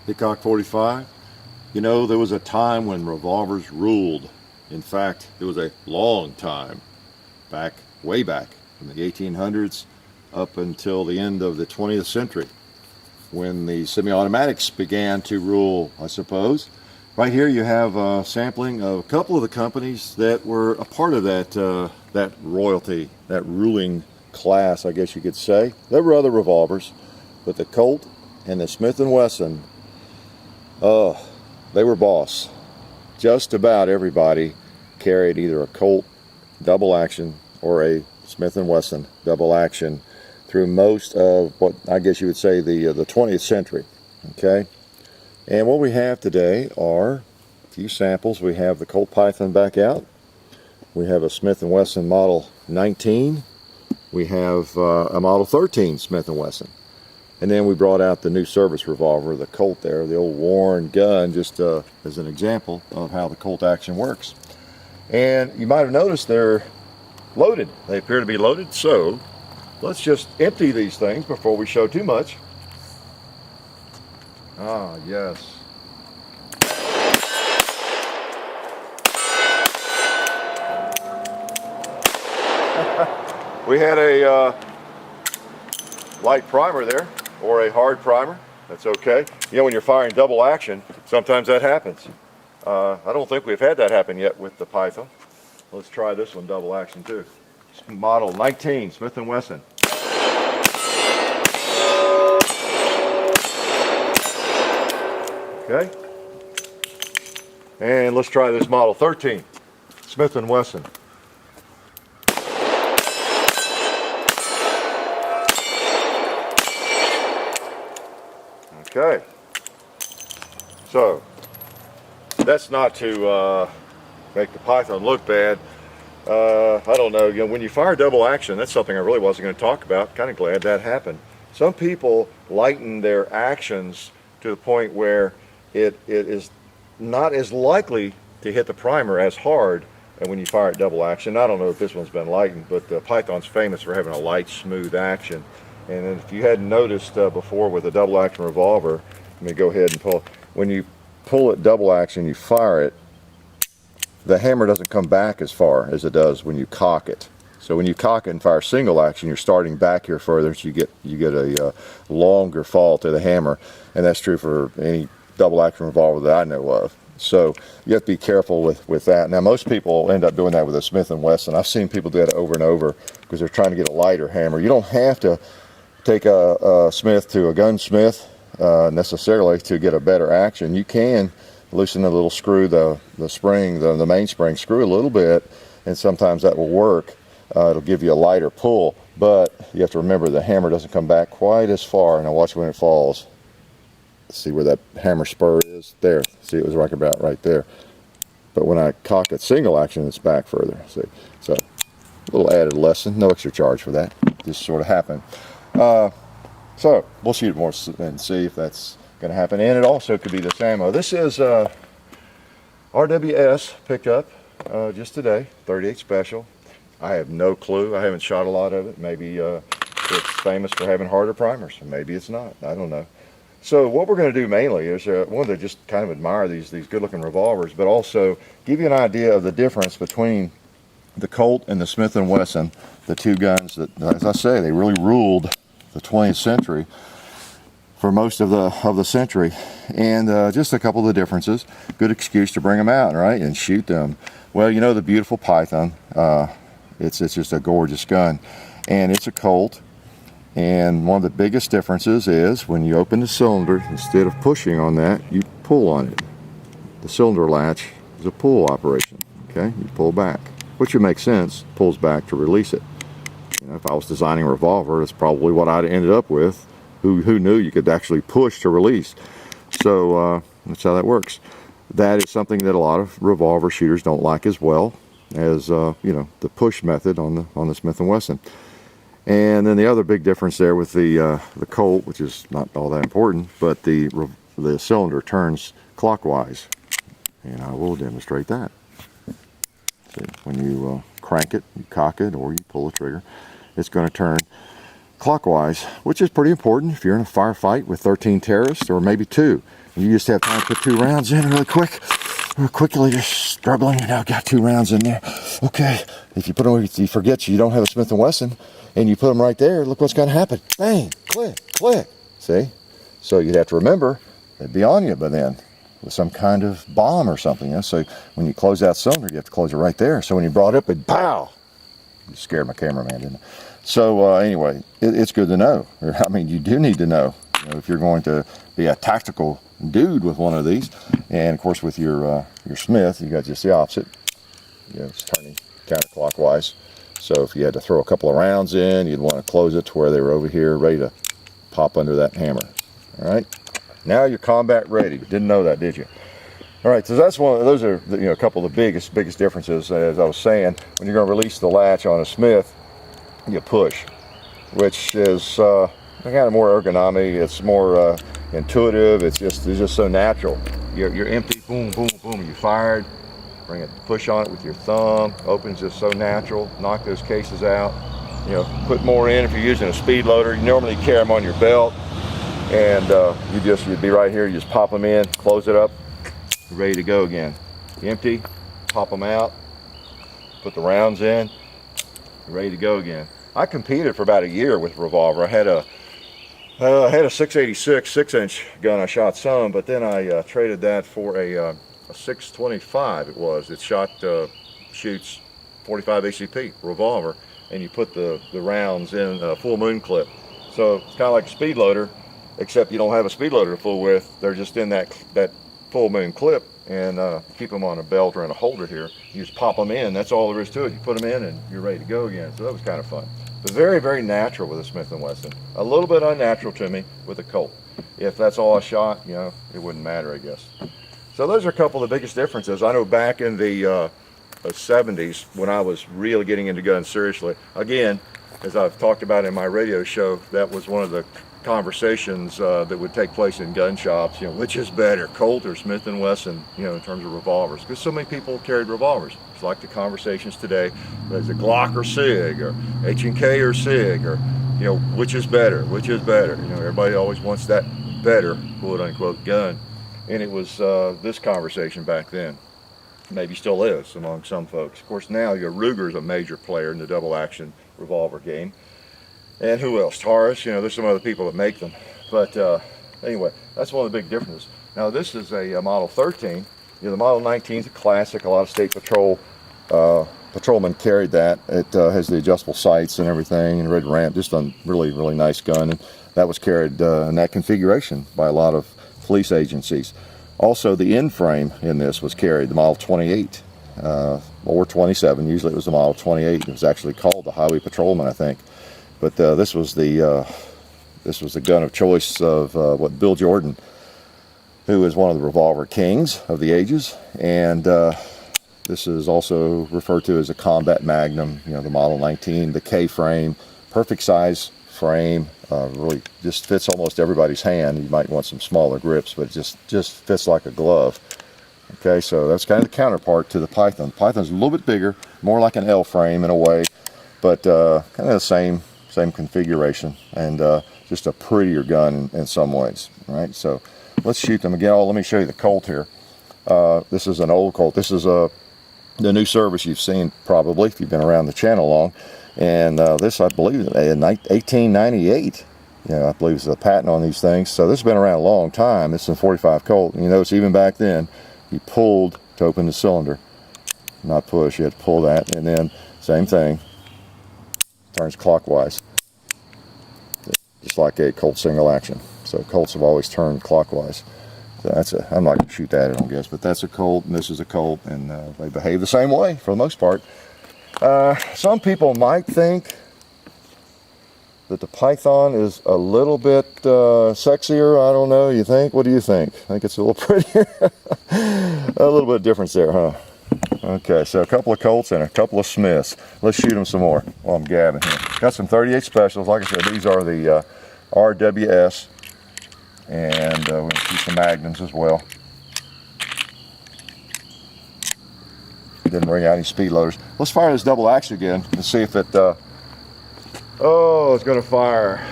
Hickok 45. You know, there was a time when revolvers ruled. In fact, it was a long time, way back in the 1800s up until the end of the 20th century, when the semi-automatics began to rule, I suppose. Right here you have a sampling of a couple of the companies that were a part of that royalty, that ruling class, I guess you could say. There were other revolvers, but the Colt and the Smith Wesson, they were boss. Just about everybody carried either a Colt double action or a Smith Wesson double action through most of what I guess you would say the 20th century. Okay, and what we have today are a few samples. We have the Colt Python back out. We have a Smith Wesson Model 19. We have a Model 13 Smith Wesson. And then we brought out the new service revolver, the Colt there, the old worn gun, just as an example of how the Colt action works. And you might have noticed they're loaded. They appear to be loaded, so let's just empty these things before we show too much. Ah, yes. We had a light primer there, or a hard primer. That's okay. You know, when you're firing double action, sometimes that happens. I don't think we've had that happen yet with the Python. Let's try this one double action too. Model 19 Smith & Wesson. Okay. And let's try this Model 13 Smith & Wesson. Okay, so that's not to make the Python look bad. I don't know, you know, when you fire double action, that's something I really wasn't going to talk about. Kind of glad that happened. Some people lighten their actions to the point where it is not as likely to hit the primer as hard when you fire it double action. I don't know if this one's been lightened, but the Python's famous for having a light, smooth action. And if you hadn't noticed before with a double action revolver, let me go ahead and pull. When you pull it double action, you fire it, the hammer doesn't come back as far as it does when you cock it. So when you cock it and fire single action, you're starting back here further, so you get a longer fall to the hammer, and that's true for any double action revolver that I know of. So you have to be careful with that. Now most people end up doing that with a Smith & Wesson. I've seen people do that over and over because they're trying to get a lighter hammer. You don't have to take a Smith to a gunsmith necessarily to get a better action. You can loosen the little screw, the spring, the mainspring screw a little bit, and sometimes that will work. It'll give you a lighter pull, but you have to remember the hammer doesn't come back quite as far. Now watch when it falls. See where that hammer spur is? There. See, it was right about right there. But when I cock it single action, it's back further. See, so a little added lesson. No extra charge for that. Just sort of happened. So we'll shoot more and see if that's going to happen. And it also could be this ammo. This is RWS picked up just today, 38 special. I have no clue. I haven't shot a lot of it. Maybe it's famous for having harder primers. Maybe it's not. I don't know. So what we're going to do mainly is one to just kind of admire these good-looking revolvers, but also give you an idea of the difference between the Colt and the Smith & Wesson, the two guns that, as I say, they really ruled the 20th century for most of the century. And just a couple of the differences. Good excuse to bring them out, right, and shoot them. Well, you know, the beautiful Python, it's just a gorgeous gun, and it's a Colt. And one of the biggest differences is when you open the cylinder, instead of pushing on that, you pull on it. The cylinder latch is a pull operation. Okay, you pull back, which would make sense. Pulls back to release it. You know, if I was designing a revolver, that's probably what I'd ended up with. Who knew you could actually push to release? So that's how that works. That is something that a lot of revolver shooters don't like as well as you know, the push method on the Smith & Wesson. And then the other big difference there with the Colt, which is not all that important, but the cylinder turns clockwise, and I will demonstrate that. See, when you crank it, you cock it, or you pull the trigger, it's going to turn clockwise, which is pretty important if you're in a firefight with 13 terrorists, or maybe 2. You just have time to put 2 rounds in really quick. Real quickly, just struggling. You now got 2 rounds in there. Okay, if you put them, you forget you don't have a Smith & Wesson, and you put them right there, look what's going to happen. Bang, click, click. See? So you'd have to remember, they'd be on you by then with some kind of bomb or something. You know? So when you close that cylinder, you have to close it right there. So when you brought it up, it pow! You scared my cameraman, didn't it? So anyway, it's good to know. I mean, you do need to know, if you're going to be a tactical dude with one of these. And of course, with your Smith, you got just the opposite. It's turning counterclockwise. So if you had to throw a couple of rounds in, you'd want to close it to where they were over here, ready to pop under that hammer. All right. Now you're combat ready. Didn't know that, did you? All right, so that's those are a couple of the biggest differences. As I was saying, when you're going to release the latch on a Smith, you push, which is kind of more ergonomic. It's more intuitive. It's just so natural. You're empty, boom, boom, boom. You fired. Bring it, push on it with your thumb. Opens just so natural. Knock those cases out. Put more in if you're using a speed loader. You normally carry them on your belt, and you'd be right here. You just pop them in, close it up. Ready to go again. Empty, pop them out, put the rounds in, ready to go again. I competed for about a year with Revolver. I had a 686 6-inch gun. I shot some, but then I traded that for a 625. It shoots 45 ACP Revolver, and you put the rounds in a full moon clip. So it's kind of like a speed loader, except you don't have a speed loader to full width. They're just in that full moon clip, and keep them on a belt or in a holder here. You just pop them in. That's all there is to it. You put them in and you're ready to go again. So that was kind of fun. But very, very natural with a Smith & Wesson. A little bit unnatural to me with a Colt. If that's all I shot, it wouldn't matter, I guess. So those are a couple of the biggest differences. I know back in the 70s, when I was really getting into guns seriously, again, as I've talked about in my radio show, that was one of the conversations that would take place in gun shops. Which is better, Colt or Smith & Wesson, in terms of revolvers, because so many people carried revolvers. It's like the conversations today, there's a Glock or SIG, or H&K or SIG, or which is better, everybody always wants that better, quote unquote, gun. And it was this conversation back then. Maybe still is among some folks. Of course, now your Ruger's a major player in the double action revolver game. And who else? Taurus, there's some other people that make them. But anyway, that's one of the big differences. Now this is a Model 13. The Model 19 is a classic. A lot of state patrolmen carried that. It has the adjustable sights and everything, and red ramp. Just a really, really nice gun. And that was carried in that configuration by a lot of police agencies. Also, the end frame in this was carried, the Model 28 or 27. Usually it was the Model 28. It was actually called the Highway Patrolman, I think. But this was the gun of choice of Bill Jordan, who is one of the revolver kings of the ages, and this is also referred to as a combat Magnum. The Model 19, the K frame, perfect size frame, really just fits almost everybody's hand. You might want some smaller grips, but it just fits like a glove. Okay, so that's kind of the counterpart to the Python. Python's a little bit bigger, more like an L frame in a way, but kind of the same configuration, and just a prettier gun in some ways. All right, so let's shoot them again. Let me show you the Colt here. This is an old Colt. This is the new service you've seen probably if you've been around the channel long, and this, I believe, in 1898. I believe is the patent on these things. So this has been around a long time. It's a 45 Colt. It's even back then you pulled to open the cylinder, not push. You had to pull that, and then same thing, turns clockwise, just like a Colt single action. So Colts have always turned clockwise. So I'm not going to shoot that, I don't guess, but that's a Colt, and this is a Colt, and they behave the same way for the most part. Some people might think that the Python is a little bit sexier. I don't know. You think? What do you think? I think it's a little prettier. A little bit of difference there, huh? Okay, so a couple of Colts and a couple of Smiths. Let's shoot them some more while I'm gabbing here. Got some 38 specials. Like I said, these are the RWS, and we're going to shoot some Magnums as well. Didn't bring out any speed loaders. Let's fire this double action again and see if it. Oh, it's going to fire.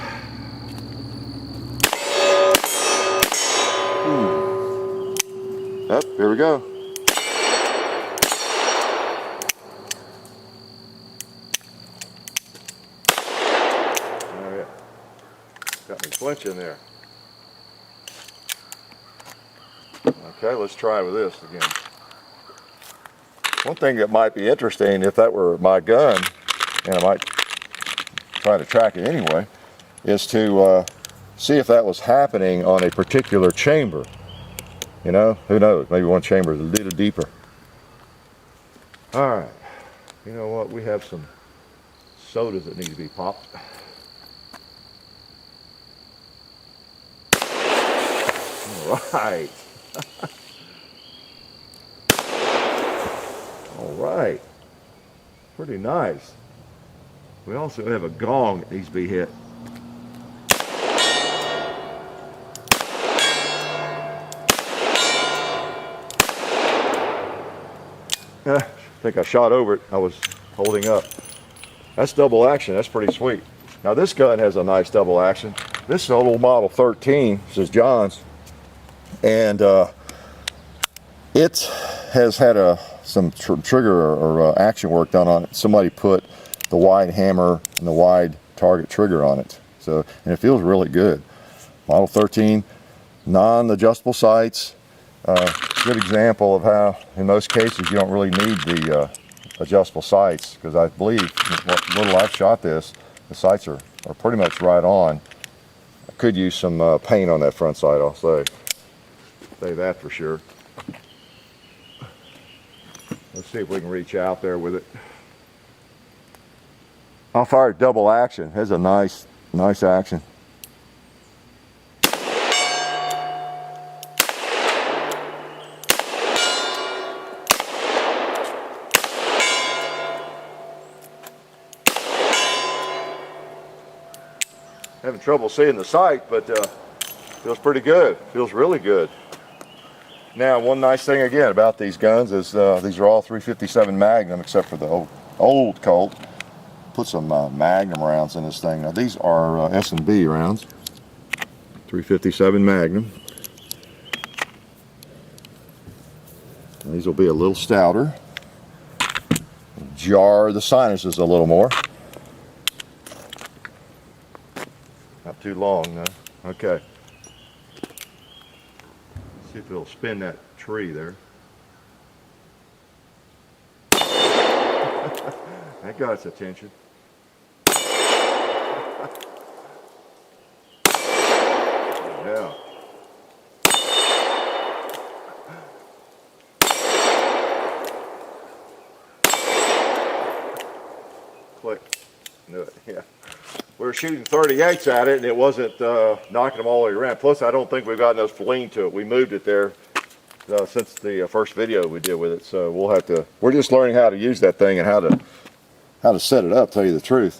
Ooh. Up, here we go. Oh yeah, got me flinching there. Okay, let's try with this again. One thing that might be interesting, if that were my gun, and I might try to track it anyway, is to see if that was happening on a particular chamber. You know, who knows? Maybe one chamber is a little deeper. All right. You know what? We have some sodas that need to be popped. All right. All right. Pretty nice. We also have a gong that needs to be hit. I think I shot over it. I was holding up. That's double action. That's pretty sweet. Now this gun has a nice double action. This is a little model 13. This is John's, and it has had some trigger or action work done on it. Somebody put the wide hammer and the wide target trigger on it. So, and it feels really good. Model 13, non-adjustable sights. Good example of how, in most cases, you don't really need the adjustable sights, because I believe, what little I've shot this, the sights are pretty much right on. I could use some paint on that front sight, I'll say that for sure. Let's see if we can reach out there with it. I'll fire double action. Has a nice action. Having trouble seeing the sight, but feels pretty good. Feels really good. Now, one nice thing again about these guns is these are all 357 Magnum, except for the old Colt. Put some Magnum rounds in this thing. Now these are S&B rounds. 357 Magnum. And these will be a little stouter. Jar the sinuses a little more. Not too long, though. Okay. Let's see if it'll spin that tree there. That got its attention. Yeah. Click. Knew it. Yeah. We were shooting 38s at it, and it wasn't knocking them all the way around. Plus, I don't think we've got enough lean to it. We moved it there since the first video we did with it, so we'll have to. We're just learning how to use that thing and how to set it up. Tell you the truth.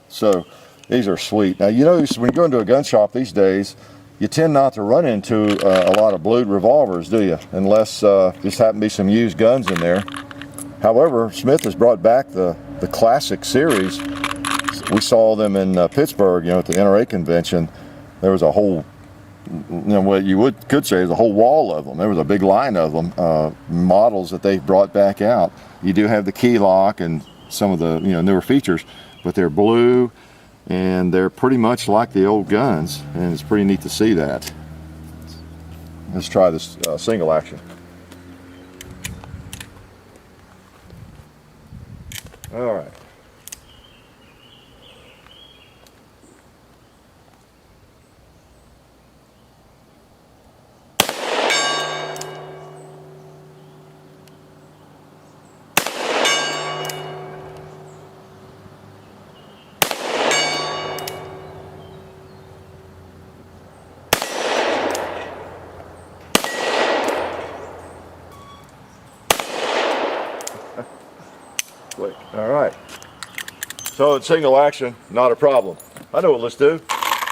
So these are sweet. Now you notice when you go into a gun shop these days, you tend not to run into a lot of blued revolvers, do you? Unless just happen to be some used guns in there. However, Smith has brought back the classic series. We saw them in Pittsburgh, at the NRA convention. There was a whole, what you could say is a whole wall of them. There was a big line of them, models that they brought back out. You do have the key lock and some of the newer features, but they're blue and they're pretty much like the old guns, and it's pretty neat to see that. Let's try this single action. All right. All right, so in single action, not a problem. I know what let's do.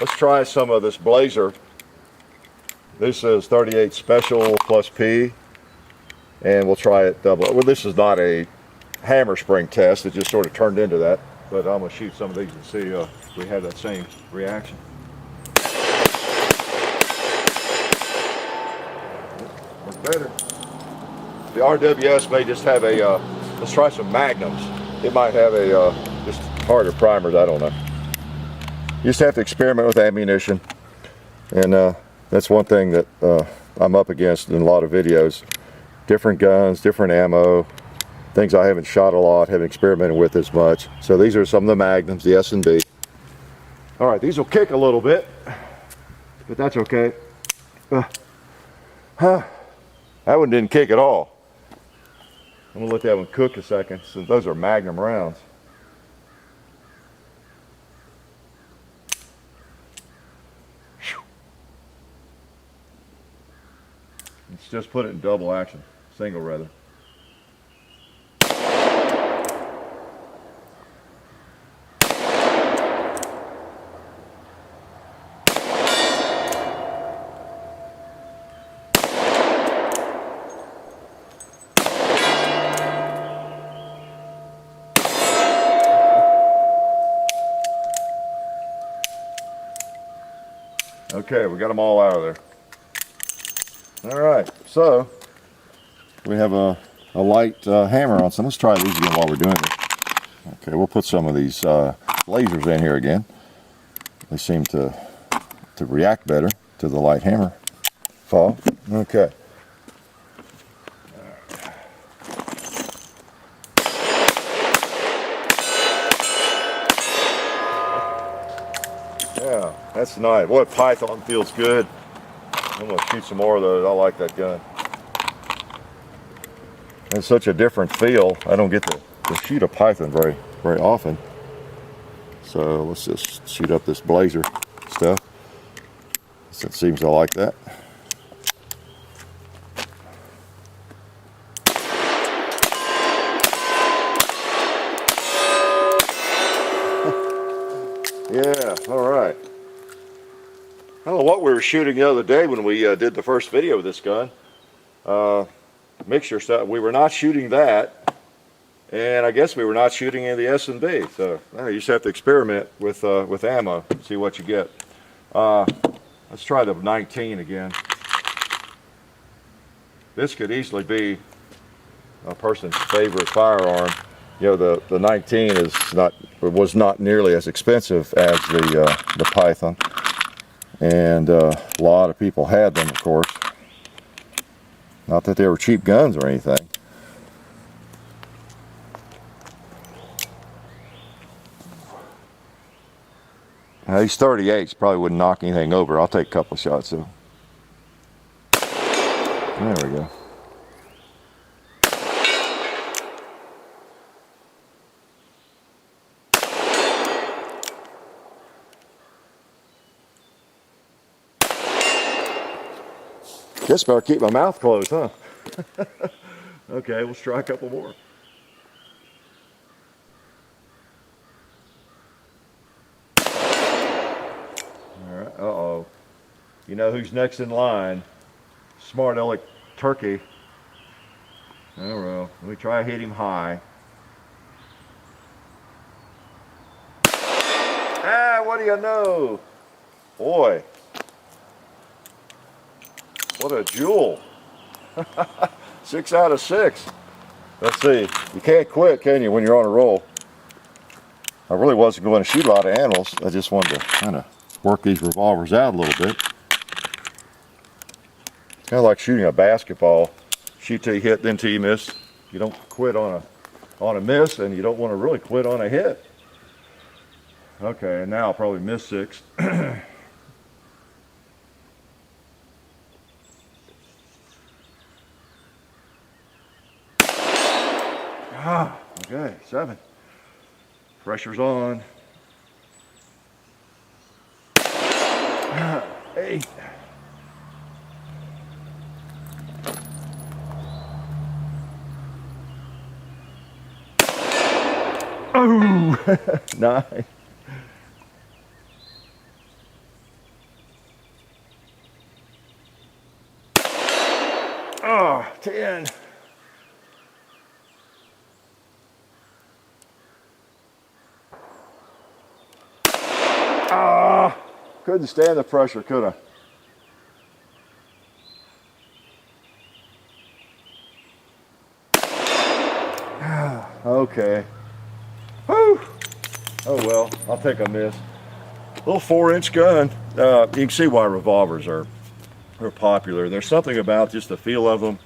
Let's try some of this Blazer. This is 38 Special plus P, and we'll try it double. Well, this is not a hammer spring test. It just sort of turned into that, but I'm gonna shoot some of these and see if we have that same reaction. better. The RWS may just have a, let's try some Magnums. It might have a, just harder primers, I don't know. You just have to experiment with ammunition. And that's one thing that I'm up against in a lot of videos. Different guns, different ammo, things I haven't shot a lot, haven't experimented with as much. So these are some of the Magnums, the S&B. All right, these will kick a little bit, but that's okay. That one didn't kick at all. I'm gonna let that one cook a second, since those are Magnum rounds. Let's just put it in double action, single rather. Okay, we got them all out of there. All right, so we have a light hammer on some. Let's try these again while we're doing it. Okay, we'll put some of these lasers in here again. They seem to react better to the light hammer fall. Okay. Yeah, that's nice. Boy, Python feels good. I'm going to shoot some more of those. I like that gun. It's such a different feel. I don't get to shoot a Python very often. So let's just shoot up this blazer stuff. It seems I like that. Yeah, all right. I don't know what we were shooting the other day when we did the first video with this gun. Mixture stuff. We were not shooting that, and I guess we were not shooting in the S&B. So you just have to experiment with ammo, see what you get. Let's try the 19 again. This could easily be a person's favorite firearm. You know, the 19 was not nearly as expensive as the Python, and a lot of people had them, of course. Not that they were cheap guns or anything. Now, these 38s probably wouldn't knock anything over. I'll take a couple of shots though. There we go. Guess better keep my mouth closed, huh? Okay, let's try a couple more. All right, uh-oh. You know who's next in line? Smart aleck turkey. Oh well, let me try to hit him high. Ah, what do you know? Boy. What a jewel. 6 out of 6. Let's see. You can't quit, can you, when you're on a roll? I really wasn't going to shoot a lot of animals. I just wanted to kind of work these revolvers out a little bit. It's kind of like shooting a basketball. Shoot till you hit, then till you miss. You don't quit on a miss, and you don't want to really quit on a hit. Okay, and now I'll probably miss 6. Okay, 7. Pressure's on. 8. Oh, 9. Oh, 10. Couldn't stand the pressure, could I? Okay. Whew. Oh well, I'll take a miss. Little 4-inch gun. You can see why revolvers are popular. There's something about just the feel of them,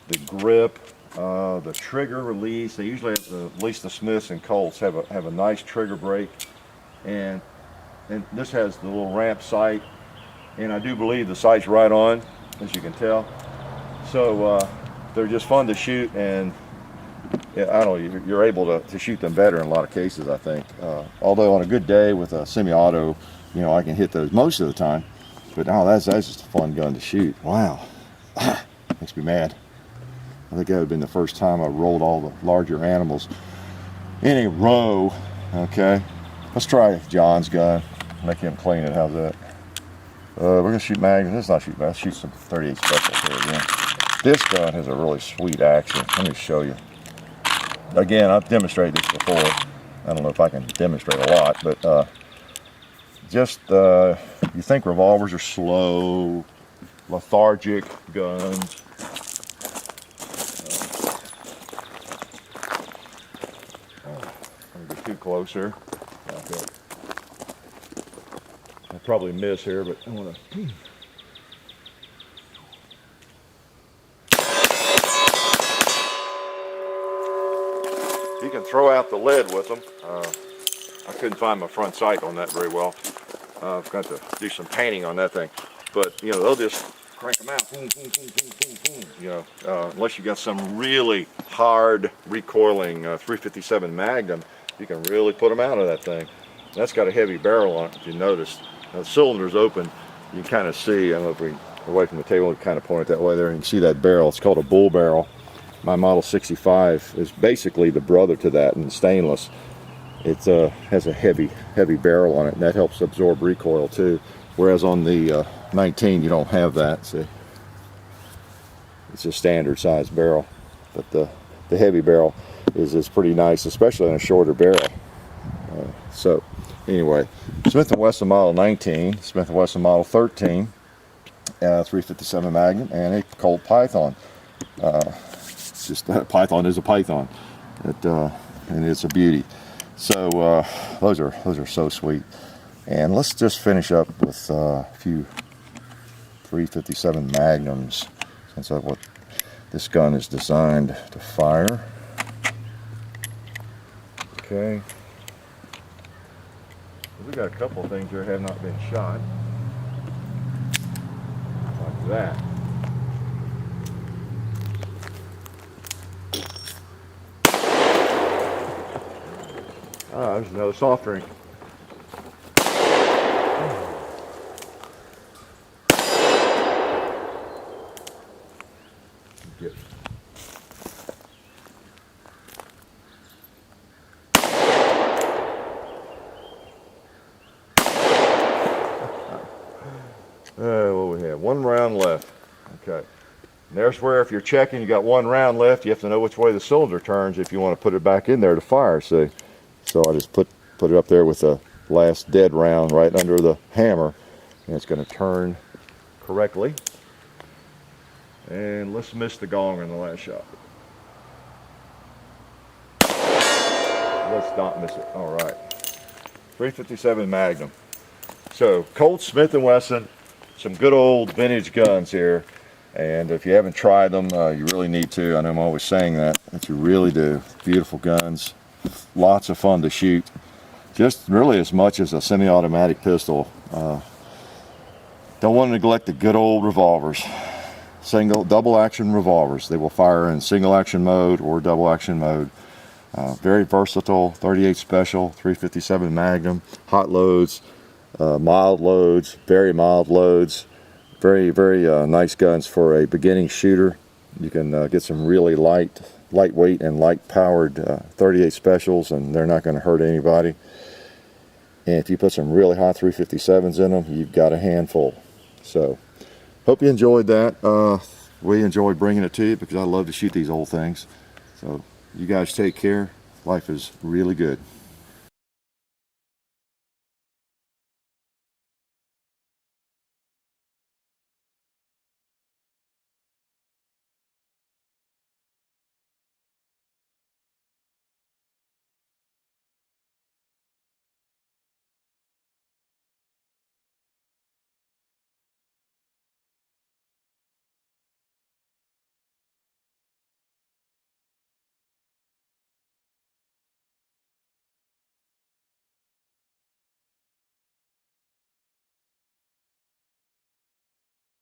the grip, the trigger release. They usually have at least the Smiths and Colts have a nice trigger break, and this has the little ramp sight, and I do believe the sight's right on, as you can tell. So they're just fun to shoot, and yeah, I don't know, you're able to shoot them better in a lot of cases, I think. Although on a good day with a semi-auto, you know, I can hit those most of the time. But no, that's just a fun gun to shoot. Wow, makes me mad. I think that would have been the first time I rolled all the larger animals in a row. Okay, let's try John's gun. Make him clean it. How's that? We're gonna shoot Magnum. Let's not shoot Magnum. Let's shoot some 38 specials here again. This gun has a really sweet action. Let me show you. Again, I've demonstrated this before. I don't know if I can demonstrate a lot, but you think revolvers are slow, lethargic guns. Let me get too close here. Okay. I'll probably miss here, but I want to. You can throw out the lead with them. I couldn't find my front sight on that very well. I've got to do some painting on that thing. But, you know, they'll just crank them out. Boom, boom, boom, boom, boom, boom. You know, unless you got some really hard recoiling 357 Magnum, you can really put them out of that thing. That's got a heavy barrel on it, if you notice. Now, the cylinder's open. You can kind of see, I don't know if we away from the table, we kind of point it that way there, and you can see that barrel. It's called a bull barrel. My Model 65 is basically the brother to that in stainless. It has a heavy barrel on it, and that helps absorb recoil too. Whereas on the 19, you don't have that. See, it's a standard size barrel, but the heavy barrel is pretty nice, especially on a shorter barrel. So anyway, Smith Wesson Model 19, Smith Wesson Model 13, 357 Magnum, and a Colt Python. Just Python is a Python, and it's a beauty. So those are so sweet. And let's just finish up with a few 357 Magnums, since that's what this gun is designed to fire. Okay. We got a couple of things here that have not been shot, like that. There's another soft drink. Get. What we have? One round left. Okay. And there's where, if you're checking, you got one round left. You have to know which way the cylinder turns if you want to put it back in there to fire. See. So I just put it up there with the last dead round right under the hammer, and it's going to turn correctly. And let's miss the gong in the last shot. Let's not miss it. All right. 357 Magnum. So Colt, Smith & Wesson, some good old vintage guns here. And if you haven't tried them, you really need to. I know I'm always saying that, but you really do. Beautiful guns. Lots of fun to shoot, just really as much as a semi-automatic pistol. Don't want to neglect the good old revolvers. Double action revolvers. They will fire in single action mode or double action mode. Very versatile. 38 special, 357 Magnum, hot loads, mild loads, very mild loads. Very nice guns for a beginning shooter. You can get some really lightweight and light powered 38 specials, and they're not going to hurt anybody. And if you put some really hot 357s in them, you've got a handful. So hope you enjoyed that. We enjoyed bringing it to you because I love to shoot these old things. So you guys take care. Life is really good.